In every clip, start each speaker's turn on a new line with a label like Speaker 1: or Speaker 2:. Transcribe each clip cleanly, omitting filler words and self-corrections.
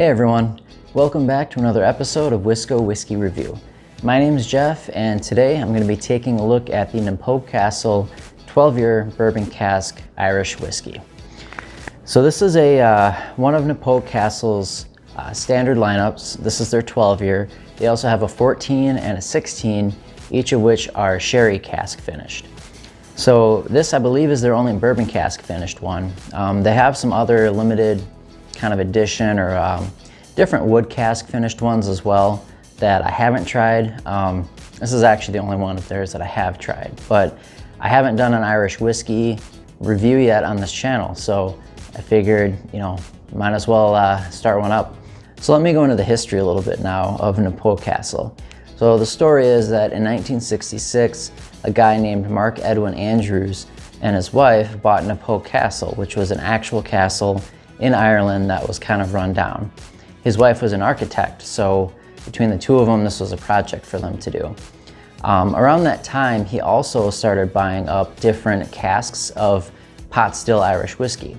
Speaker 1: Hey everyone, welcome back to another episode of Wisco Whiskey Review. My name is Jeff, and today I'm going to be taking a look at the Knappogue Castle 12-year bourbon cask Irish whiskey. So this is one of Knappogue Castle's standard lineups. This is their 12-year. They also have a 14 and a 16, each of which are sherry cask finished. So this, I believe, is their only bourbon cask finished one. They have some other limited kind of edition or different wood cask finished ones as well that I haven't tried. This is actually the only one of theirs that I have tried, but I haven't done an Irish whiskey review yet on this channel, so I figured, might as well start one up. So let me go into the history a little bit now of Knappogue Castle. So the story is that in 1966, a guy named Mark Edwin Andrews and his wife bought Knappogue Castle, which was an actual castle in Ireland that was kind of run down. His wife was an architect, so between the two of them, this was a project for them to do. Around that time, he also started buying up different casks of pot still Irish whiskey.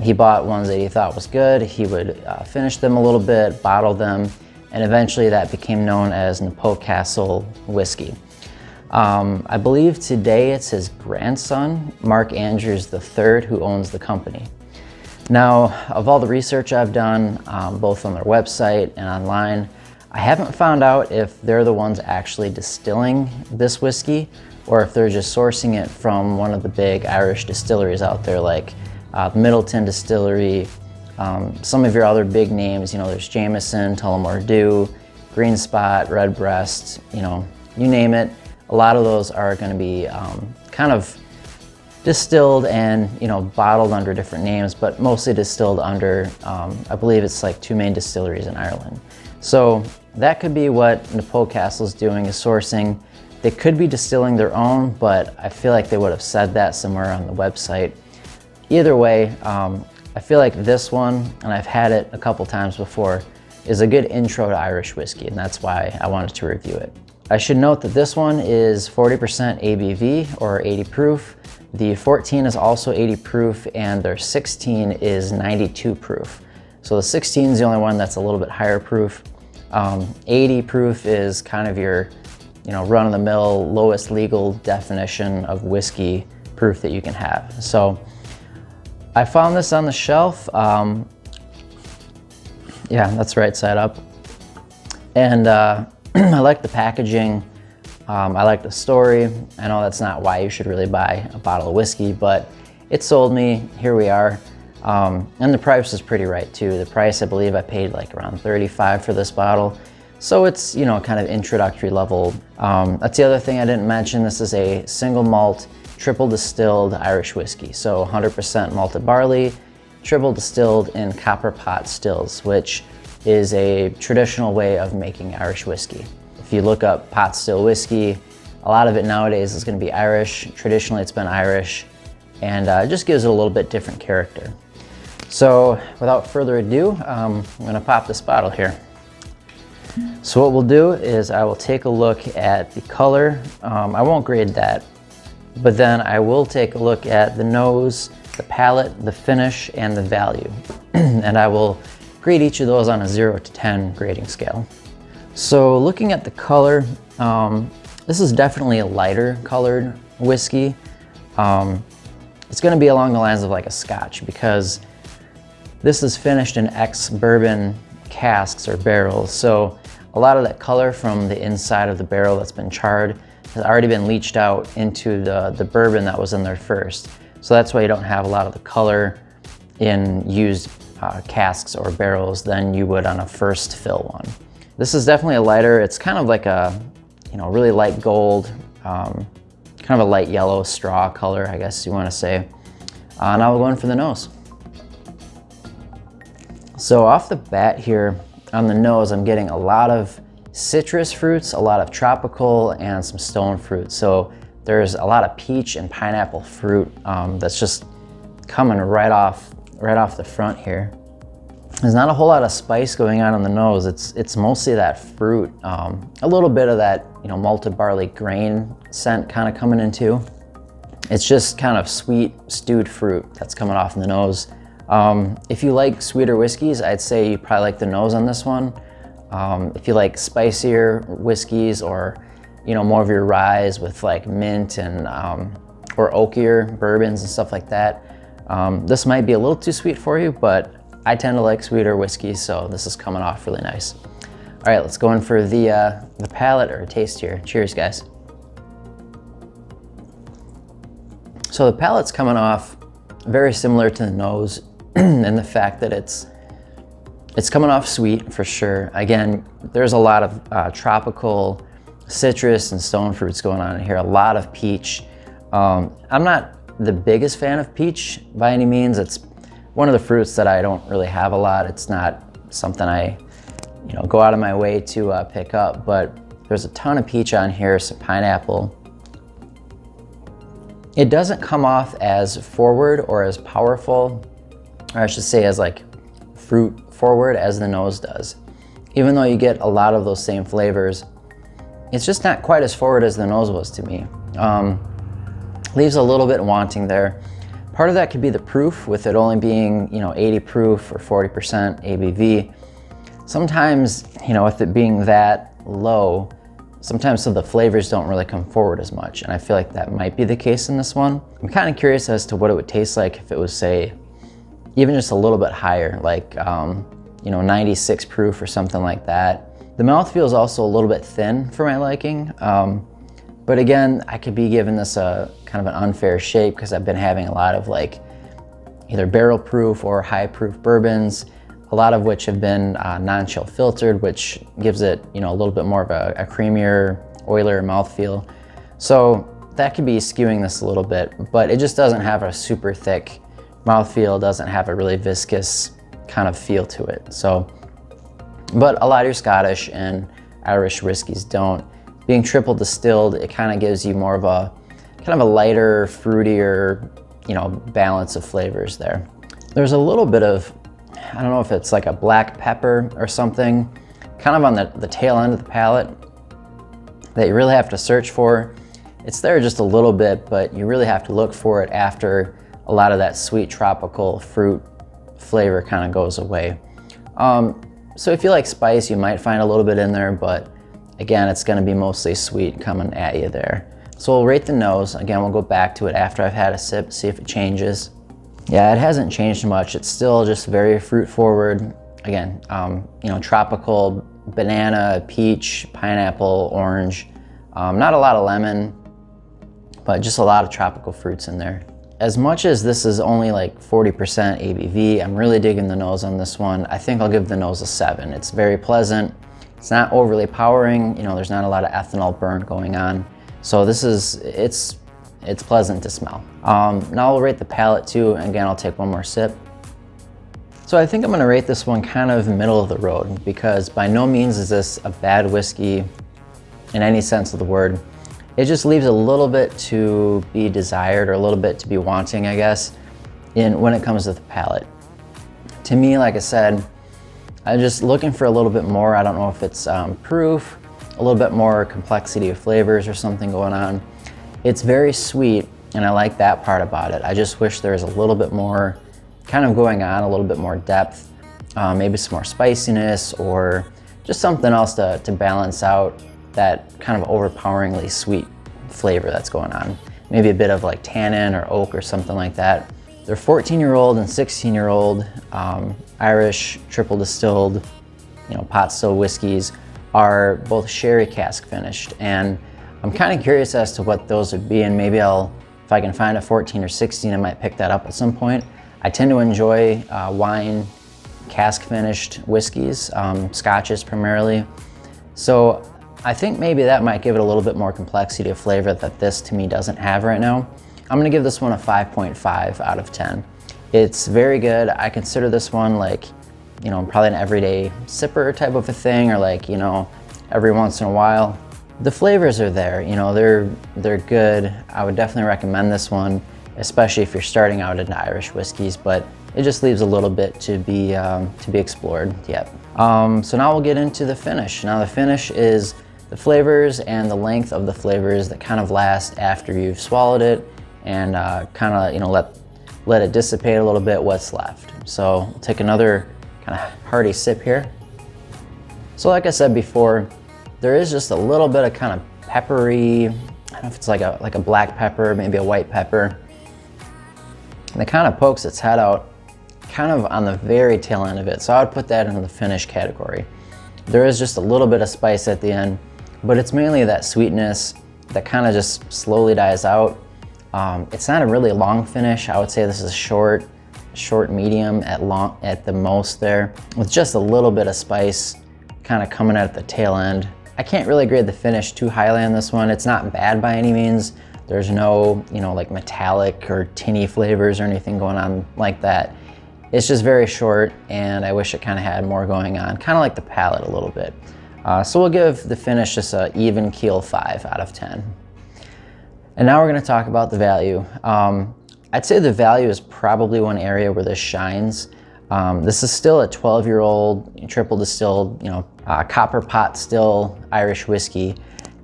Speaker 1: He bought ones that he thought was good. He would finish them a little bit, bottle them, and eventually that became known as Knappogue Castle whiskey. I believe today it's his grandson, Mark Andrews III, who owns the company. Now, of all the research I've done, both on their website and online, I haven't found out if they're the ones actually distilling this whiskey or if they're just sourcing it from one of the big Irish distilleries out there, like Middleton Distillery, some of your other big names, there's Jameson, Tullamore Dew, Green Spot, Redbreast, you name it. A lot of those are going to be kind of distilled and bottled under different names, but mostly distilled under, I believe it's like two main distilleries in Ireland. So that could be what Knappogue Castle is doing, is sourcing. They could be distilling their own, but I feel like they would have said that somewhere on the website. Either way, I feel like this one, and I've had it a couple times before, is a good intro to Irish whiskey, and that's why I wanted to review it. I should note that this one is 40% ABV or 80 proof. The 14 is also 80 proof, and their 16 is 92 proof. So the 16 is the only one that's a little bit higher proof. 80 proof is kind of your, run-of-the-mill, lowest legal definition of whiskey proof that you can have. So I found this on the shelf. Yeah, that's right side up. And I like the packaging. I like the story. I know that's not why you should really buy a bottle of whiskey, but it sold me. Here we are. And the price is pretty right too. The price, I believe I paid like around $35 for this bottle. So it's, kind of introductory level. That's the other thing I didn't mention. This is a single malt, triple distilled Irish whiskey. So 100% malted barley, triple distilled in copper pot stills, which is a traditional way of making Irish whiskey. If you look up pot still whiskey, a lot of it nowadays is going to be Irish. Traditionally, it's been Irish, and it just gives it a little bit different character. So without further ado, I'm going to pop this bottle here. So what we'll do is I will take a look at the color. I won't grade that, but then I will take a look at the nose, the palate, the finish, and the value. And I will grade each of those on a 0 to 10 grading scale. So looking at the color, this is definitely a lighter colored whiskey. It's going to be along the lines of like a Scotch, because this is finished in ex-bourbon casks or barrels. So a lot of that color from the inside of the barrel that's been charred has already been leached out into the bourbon that was in there first. So that's why you don't have a lot of the color in used casks or barrels than you would on a first fill one. This is definitely a lighter. It's kind of like a, really light gold, kind of a light yellow straw color, I guess you want to say. Now we'll go in for the nose. So off the bat here on the nose, I'm getting a lot of citrus fruits, a lot of tropical, and some stone fruit. So there's a lot of peach and pineapple fruit that's just coming right off the front here. There's not a whole lot of spice going on the nose. It's mostly that fruit, a little bit of that malted barley grain scent kind of coming in too. It's just kind of sweet stewed fruit that's coming off in the nose. If you like sweeter whiskeys, I'd say you probably like the nose on this one. If you like spicier whiskeys, or more of your ryes with like mint and or oakier bourbons and stuff like that, this might be a little too sweet for you, but I tend to like sweeter whiskeys, so this is coming off really nice. All right, let's go in for the palate or taste here. Cheers, guys. So the palate's coming off very similar to the nose in the fact that it's coming off sweet for sure. Again, there's a lot of tropical citrus and stone fruits going on in here, a lot of peach. I'm not the biggest fan of peach by any means. It's one of the fruits that I don't really have a lot. It's not something I go out of my way to pick up, but there's a ton of peach on here, some pineapple. It doesn't come off as forward or as powerful, or I should say as like fruit forward as the nose does. Even though you get a lot of those same flavors, it's just not quite as forward as the nose was to me. Leaves a little bit wanting there. Part of that could be the proof, with it only being 80 proof or 40% ABV. Sometimes, with it being that low, sometimes the flavors don't really come forward as much, and I feel like that might be the case in this one. I'm kind of curious as to what it would taste like if it was, say, even just a little bit higher, like 96 proof or something like that. The mouthfeel is also a little bit thin for my liking, but again, I could be giving this a kind of an unfair shake because I've been having a lot of like either barrel proof or high proof bourbons, a lot of which have been non-chill filtered, which gives it a little bit more of a creamier, oilier mouthfeel. So that could be skewing this a little bit, but it just doesn't have a super thick mouthfeel, doesn't have a really viscous kind of feel to it. So, but a lot of your Scottish and Irish whiskeys don't. Being triple distilled, it kind of gives you more of a kind of a lighter, fruitier, balance of flavors there. There's a little bit of, I don't know if it's like a black pepper or something, kind of on the tail end of the palate that you really have to search for. It's there just a little bit, but you really have to look for it after a lot of that sweet tropical fruit flavor kind of goes away. So if you like spice, you might find a little bit in there, but again, it's gonna be mostly sweet coming at you there. So we'll rate the nose. Again, we'll go back to it after I've had a sip, see if it changes. Yeah, it hasn't changed much. It's still just very fruit forward. Again, tropical, banana, peach, pineapple, orange. Not a lot of lemon, but just a lot of tropical fruits in there. As much as this is only like 40% ABV, I'm really digging the nose on this one. I think I'll give the nose a 7. It's very pleasant. It's not overly powering. There's not a lot of ethanol burn going on. So it's pleasant to smell. Now I'll rate the palate too. Again, I'll take one more sip. So I think I'm gonna rate this one kind of middle of the road, because by no means is this a bad whiskey in any sense of the word. It just leaves a little bit to be desired, or a little bit to be wanting, I guess, when it comes to the palate. To me, like I said, I'm just looking for a little bit more. I don't know if it's proof, a little bit more complexity of flavors or something going on. It's very sweet, and I like that part about it. I just wish there was a little bit more kind of going on, a little bit more depth, maybe some more spiciness, or just something else to balance out that kind of overpoweringly sweet flavor that's going on. Maybe a bit of like tannin or oak or something like that. They're 14-year-old and 16-year-old Irish triple distilled, pot still whiskeys are both sherry cask finished, and I'm kind of curious as to what those would be, and maybe if I can find a 14 or 16, I might pick that up at some point. I tend to enjoy wine cask finished whiskeys, scotches primarily. So I think maybe that might give it a little bit more complexity of flavor that this to me doesn't have right now. I'm gonna give this one a 5.5 out of 10. It's very good. I consider this one like, probably an everyday sipper type of a thing, or like, every once in a while. The flavors are there, they're good. I would definitely recommend this one, especially if you're starting out into Irish whiskeys, but it just leaves a little bit to be explored yet. So now we'll get into the finish. Now the finish is the flavors and the length of the flavors that kind of last after you've swallowed it, and kind of let it dissipate a little bit what's left. So we'll take another kind of hearty sip here. So like I said before, there is just a little bit of kind of peppery, I don't know if it's like a black pepper, maybe a white pepper. And it kind of pokes its head out kind of on the very tail end of it. So I would put that into the finish category. There is just a little bit of spice at the end, but it's mainly that sweetness that kind of just slowly dies out. It's not a really long finish. I would say this is short medium at the most there, with just a little bit of spice kind of coming at the tail end. I can't really grade the finish too highly on this one. It's not bad by any means. There's no, like metallic or tinny flavors or anything going on like that. It's just very short, and I wish it kind of had more going on, kind of like the palate a little bit. So we'll give the finish just an even keel 5 out of 10. And now we're going to talk about the value. I'd say the value is probably one area where this shines. This is still a 12-year-old triple distilled, copper pot still Irish whiskey.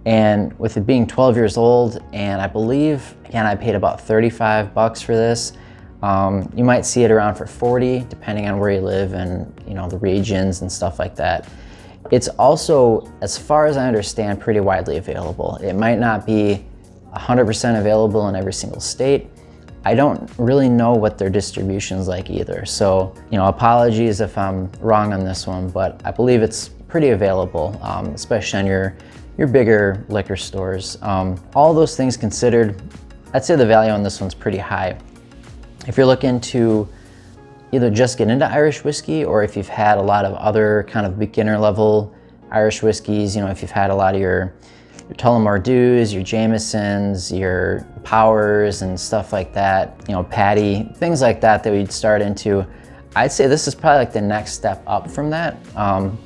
Speaker 1: And with it being 12 years old, and I believe, again, I paid about 35 bucks for this. You might see it around for 40, depending on where you live and the regions and stuff like that. It's also, as far as I understand, pretty widely available. It might not be 100% available in every single state. I don't really know what their distribution is like either. So, apologies if I'm wrong on this one, but I believe it's pretty available, especially on your bigger liquor stores. All those things considered, I'd say the value on this one's pretty high. If you're looking to either just get into Irish whiskey, or if you've had a lot of other kind of beginner level Irish whiskeys, if you've had a lot of your Tullamore Dews, your Jamesons, your Powers and stuff like that, Paddy, things like that we'd start into, I'd say this is probably like the next step up from that,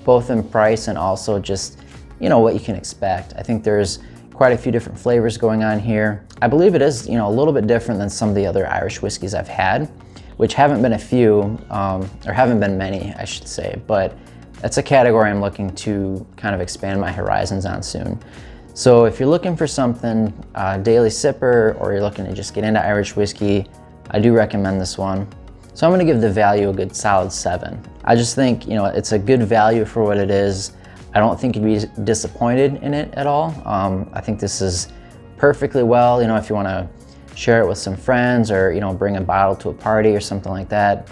Speaker 1: both in price and also just, what you can expect. I think there's quite a few different flavors going on here. I believe it is, a little bit different than some of the other Irish whiskeys I've had, which haven't been a few, or haven't been many, I should say, but that's a category I'm looking to kind of expand my horizons on soon. So if you're looking for something daily sipper, or you're looking to just get into Irish whiskey, I do recommend this one. So I'm gonna give the value a good solid 7. I just think, it's a good value for what it is. I don't think you'd be disappointed in it at all. I think this is perfectly well, if you wanna share it with some friends, or, bring a bottle to a party or something like that.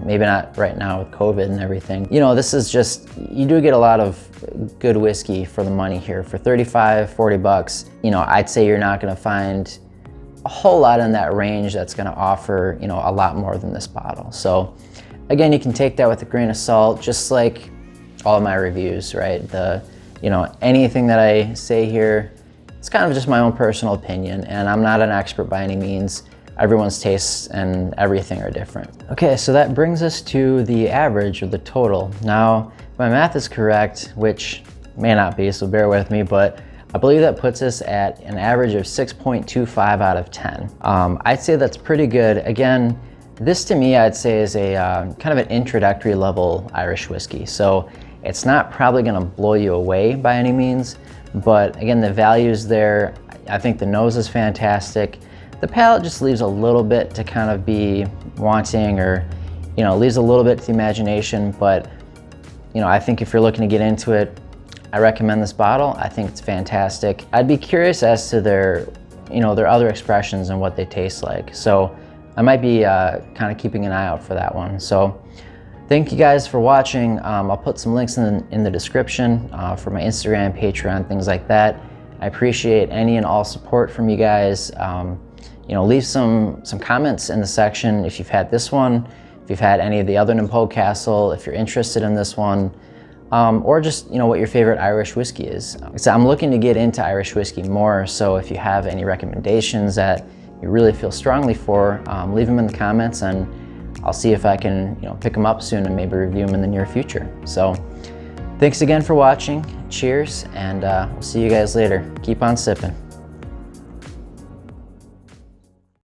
Speaker 1: Maybe not right now with COVID and everything. This is just, you do get a lot of good whiskey for the money here. For 35, 40 bucks, I'd say you're not gonna find a whole lot in that range that's gonna offer, a lot more than this bottle. So again, you can take that with a grain of salt, just like all of my reviews, right? Anything that I say here, it's kind of just my own personal opinion, and I'm not an expert by any means. Everyone's tastes and everything are different. Okay, so that brings us to the average, or the total. Now, if my math is correct, which may not be, so bear with me, but I believe that puts us at an average of 6.25 out of 10. I'd say that's pretty good. Again, this to me, I'd say is a kind of an introductory level Irish whiskey. So it's not probably gonna blow you away by any means, but again, the value's there. I think the nose is fantastic. The palate just leaves a little bit to kind of be wanting, or, leaves a little bit to the imagination, but, I think if you're looking to get into it, I recommend this bottle. I think it's fantastic. I'd be curious as to their other expressions and what they taste like. So I might be kind of keeping an eye out for that one. So thank you guys for watching. I'll put some links in the description for my Instagram, Patreon, things like that. I appreciate any and all support from you guys. Leave some comments in the section if you've had this one, if you've had any of the other Knappogue Castle, if you're interested in this one, or just what your favorite Irish whiskey is. So I'm looking to get into Irish whiskey more, so if you have any recommendations that you really feel strongly for, leave them in the comments, and I'll see if I can pick them up soon and maybe review them in the near future. So thanks again for watching, cheers, and we'll see you guys later. Keep on sipping.